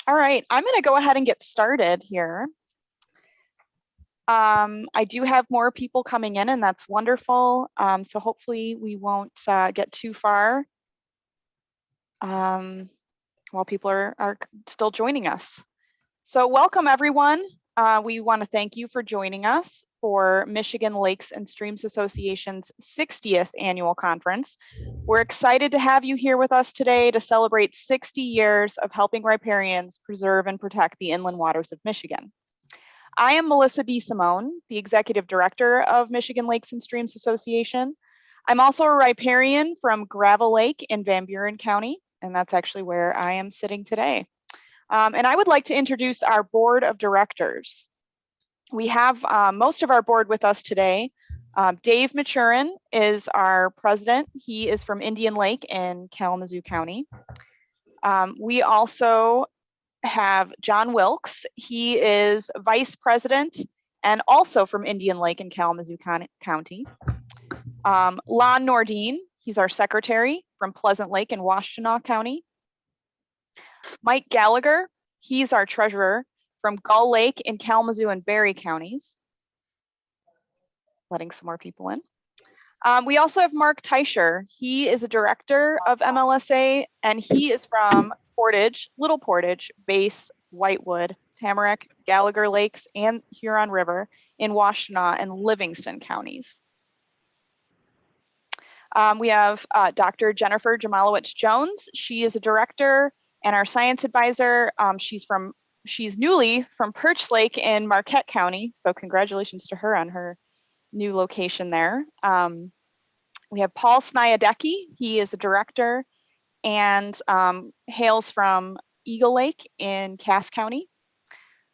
All right, I'm going to go ahead and get started here. I do have more people coming in, and that's wonderful. So hopefully we won't get too far while people are still joining us. So welcome, everyone. We want to thank you for joining us for Michigan Lakes and Streams Association's 60th annual conference. We're excited to have you here with us today to celebrate 60 years of helping riparians preserve and protect the inland waters of Michigan. I am Melissa DeSimone, the Executive Director of Michigan Lakes and Streams Association. I'm also a riparian from Gravel Lake in Van Buren County, and that's actually where I am sitting today. And I would like to introduce our board of directors. We have most of our board with us today. Dave Maturin is our president. He is from Indian Lake in Kalamazoo County. We also have John Wilkes. He is vice president and also from Indian Lake in Kalamazoo County. Lon Nordine, he's our secretary from Pleasant Lake in Washtenaw County. Mike Gallagher, he's our treasurer from Gull Lake in Kalamazoo and Berry counties. Letting some more people in. We also have Mark Teicher. He is a director of MLSA, and he is from Portage, Little Portage, Base, Whitewood, Tamarack, Gallagher Lakes, and Huron River in Washtenaw and Livingston counties. We have Dr. Jennifer Jamalowicz-Jones. She is a director and our science advisor. She's newly from Perch Lake in Marquette County, so congratulations to her on her new location there. We have Paul Snyadecki. He is a director and hails from Eagle Lake in Cass County.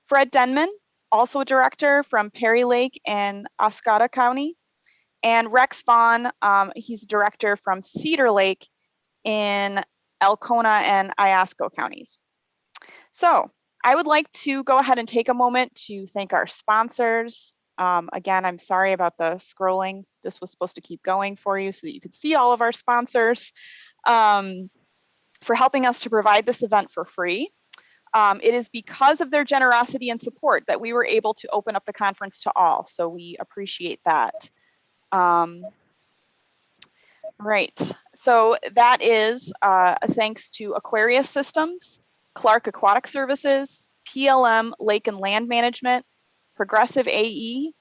Fred Denman, also a director from Perry Lake in Oscoda County. And Rex Vaughn, he's a director from Cedar Lake in Elkona and Iosco counties. So I would like to go ahead and take a moment to thank our sponsors. Again, I'm sorry about the scrolling. This was supposed to keep going for you so that you could see all of our sponsors for helping us to provide this event for free. It is because of their generosity and support that we were able to open up the conference to all, so we appreciate that. Right, so that is thanks to Aquarius Systems, Clark Aquatic Services, PLM Lake and Land Management, Progressive AE,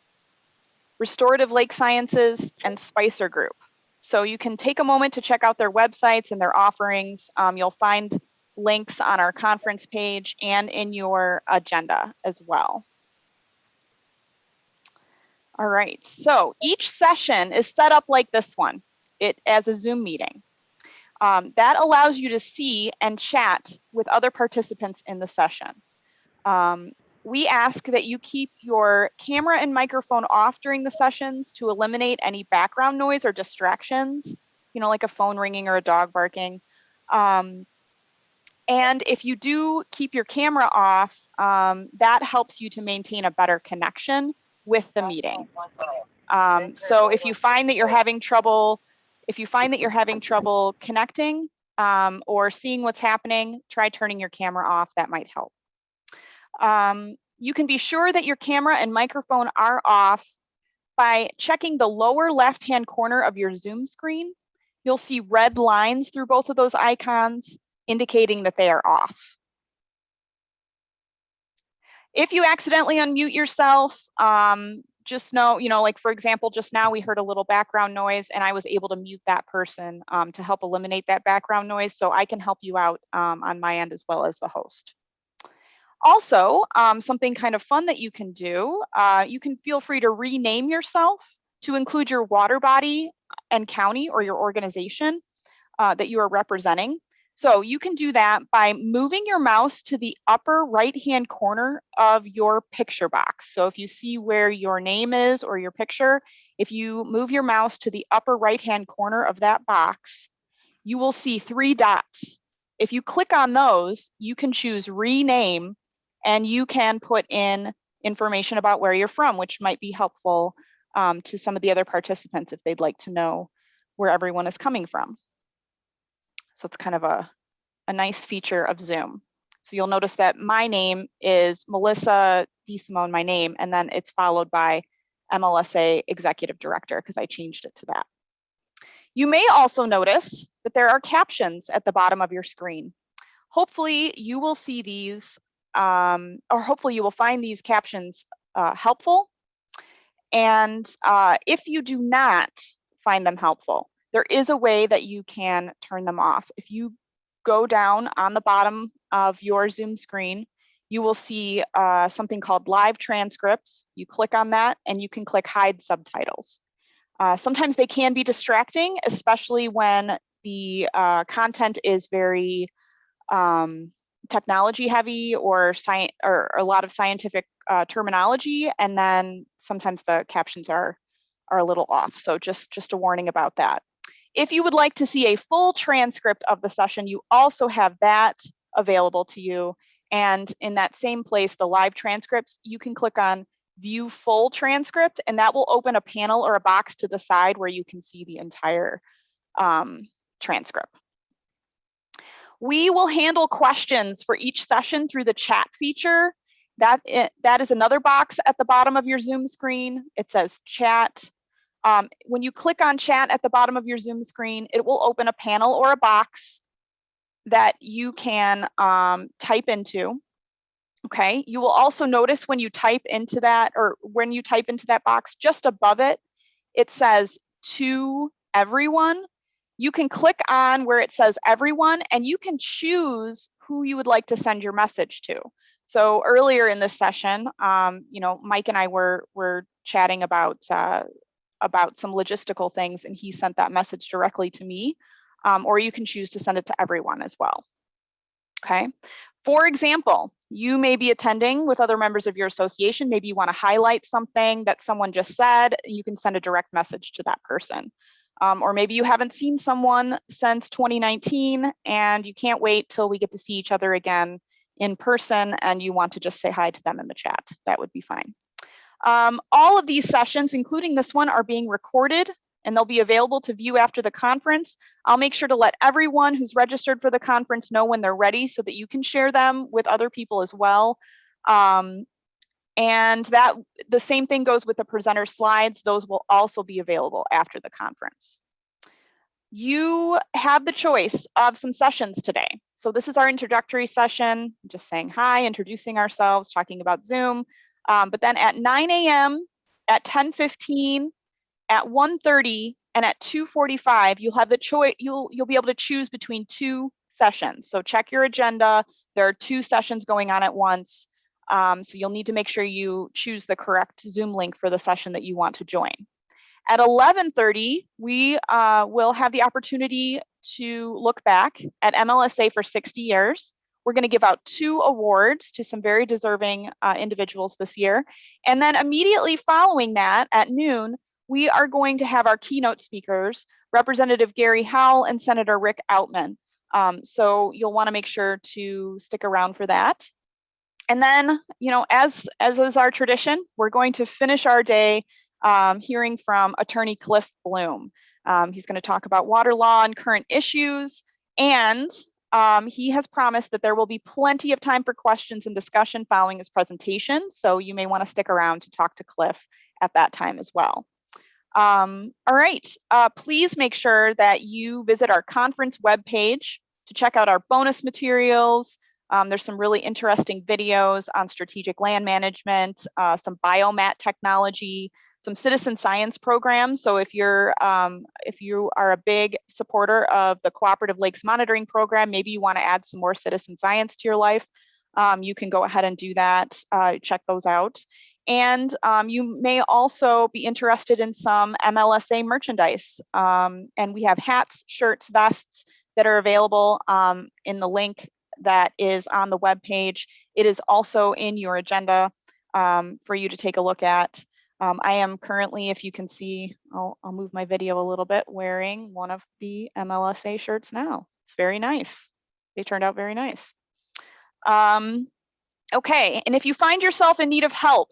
Restorative Lake Sciences, and Spicer Group. So you can take a moment to check out their websites and their offerings. You'll find links on our conference page and in your agenda as well. All right, so each session is set up like this one, as a Zoom meeting. That allows you to see and chat with other participants in the session. We ask that you keep your camera and microphone off during the sessions to eliminate any background noise or distractions, you know, like a phone ringing or a dog barking. And if you do keep your camera off, that helps you to maintain a better connection with the meeting. So if you find that you're having trouble, connecting or seeing what's happening, try turning your camera off. That might help. You can be sure that your camera and microphone are off by checking the lower left-hand corner of your Zoom screen. You'll see red lines through both of those icons indicating that they are off. If you accidentally unmute yourself, just know, like for example, just now we heard a little background noise and I was able to mute that person to help eliminate that background noise, so I can help you out on my end as well as the host. Also, something kind of fun that you can do, you can feel free to rename yourself to include your water body and county or your organization that you are representing. So you can do that by moving your mouse to the upper right-hand corner of your picture box. So if you see where your name is or your picture, if you move your mouse to the upper right-hand corner of that box, you will see 3 dots. If you click on those, you can choose rename, and you can put in information about where you're from, which might be helpful to some of the other participants if they'd like to know where everyone is coming from. So it's kind of a nice feature of Zoom. So you'll notice that my name is Melissa DeSimone, my name, and then it's followed by MLSA Executive Director because I changed it to that. You may also notice that there are captions at the bottom of your screen. Hopefully you will see these, or hopefully you will find these captions helpful. And if you do not find them helpful, there is a way that you can turn them off. If you go down on the bottom of your Zoom screen, you will see something called live transcripts. You click on that and you can click hide subtitles. Sometimes they can be distracting, especially when the content is very technology heavy or a lot of scientific terminology, and then sometimes the captions are a little off. So just a warning about that. If you would like to see a full transcript of the session, you also have that available to you. And in that same place, the live transcripts, you can click on view full transcript, and that will open a panel or a box to the side where you can see the entire transcript. We will handle questions for each session through the chat feature. That is another box at the bottom of your Zoom screen. It says chat. When you click on chat at the bottom of your Zoom screen, it will open a panel or a box that you can type into. Okay, you will also notice when you type into that, or when you type into that box, just above it, it says to everyone. You can click on where it says everyone, and you can choose who you would like to send your message to. So earlier in this session, Mike and I were chatting about some logistical things, and he sent that message directly to me, or you can choose to send it to everyone as well. Okay. For example, you may be attending with other members of your association. Maybe you want to highlight something that someone just said. You can send a direct message to that person. Or maybe you haven't seen someone since 2019 and you can't wait till we get to see each other again in person and you want to just say hi to them in the chat. That would be fine. All of these sessions, including this one, are being recorded and they'll be available to view after the conference. I'll make sure to let everyone who's registered for the conference know when they're ready so that you can share them with other people as well. And that the same thing goes with the presenter slides. Those will also be available after the conference. You have the choice of some sessions today. So this is our introductory session, just saying hi, introducing ourselves, talking about Zoom. But then at 9 a.m., at 10:15, at 1:30, and at 2:45, you'll have the choice. You'll be able to choose between two sessions. So check your agenda. There are two sessions going on at once. So you'll need to make sure you choose the correct Zoom link for the session that you want to join. At 11:30, we will have the opportunity to look back at MLSA for 60 years. We're going to give out 2 awards to some very deserving individuals this year. And then immediately following that at noon, we are going to have our keynote speakers, Representative Gary Howell and Senator Rick Outman. So you'll want to make sure to stick around for that. And then, as is our tradition, we're going to finish our day hearing from Attorney Cliff Bloom. He's going to talk about water law and current issues, and he has promised that there will be plenty of time for questions and discussion following his presentation, so you may want to stick around to talk to Cliff at that time as well. All right, please make sure that you visit our conference webpage to check out our bonus materials. There's some really interesting videos on strategic land management, some biomat technology, some citizen science programs. So if you are a big supporter of the Cooperative Lakes Monitoring Program, maybe you want to add some more citizen science to your life, you can go ahead and do that, check those out. And you may also be interested in some MLSA merchandise. And we have hats, shirts, vests that are available in the link that is on the webpage. It is also in your agenda for you to take a look at. I am currently, if you can see, I'll move my video a little bit, wearing one of the MLSA shirts now. It's very nice. They turned out very nice. Okay, and if you find yourself in need of help,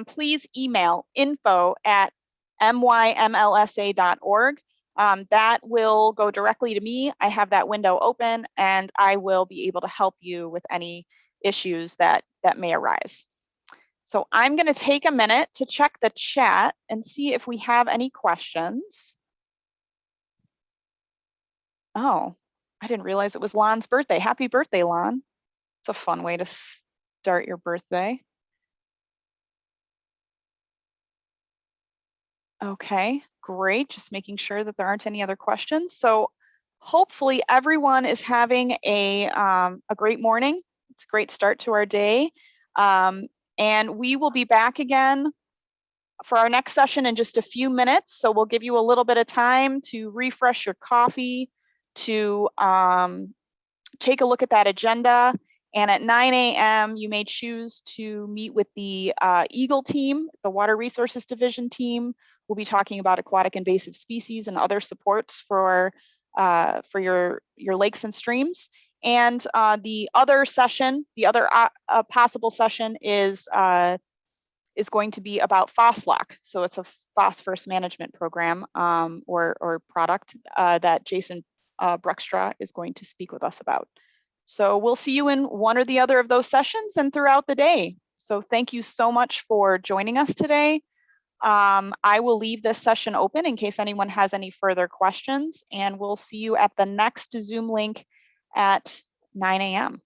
please email info@mymlsa.org. That will go directly to me. I have that window open and I will be able to help you with any issues that may arise. So I'm going to take a minute to check the chat and see if we have any questions. Oh, I didn't realize it was Lon's birthday. Happy birthday, Lon. It's a fun way to start your birthday. Okay, great. Just making sure that there aren't any other questions. So hopefully everyone is having a great morning. It's a great start to our day. And we will be back again for our next session in just a few minutes. So we'll give you a little bit of time to refresh your coffee, to take a look at that agenda. And at 9 a.m., you may choose to meet with the EAGLE team, the Water Resources Division team. We'll be talking about aquatic invasive species and other supports for your lakes and streams. And the other session, the other possible session is going to be about FOSLOC. So it's a phosphorus management program or product that Jason Bruckstra is going to speak with us about. So we'll see you in one or the other of those sessions and throughout the day. So thank you so much for joining us today. I will leave this session open in case anyone has any further questions, and we'll see you at the next Zoom link at 9 a.m.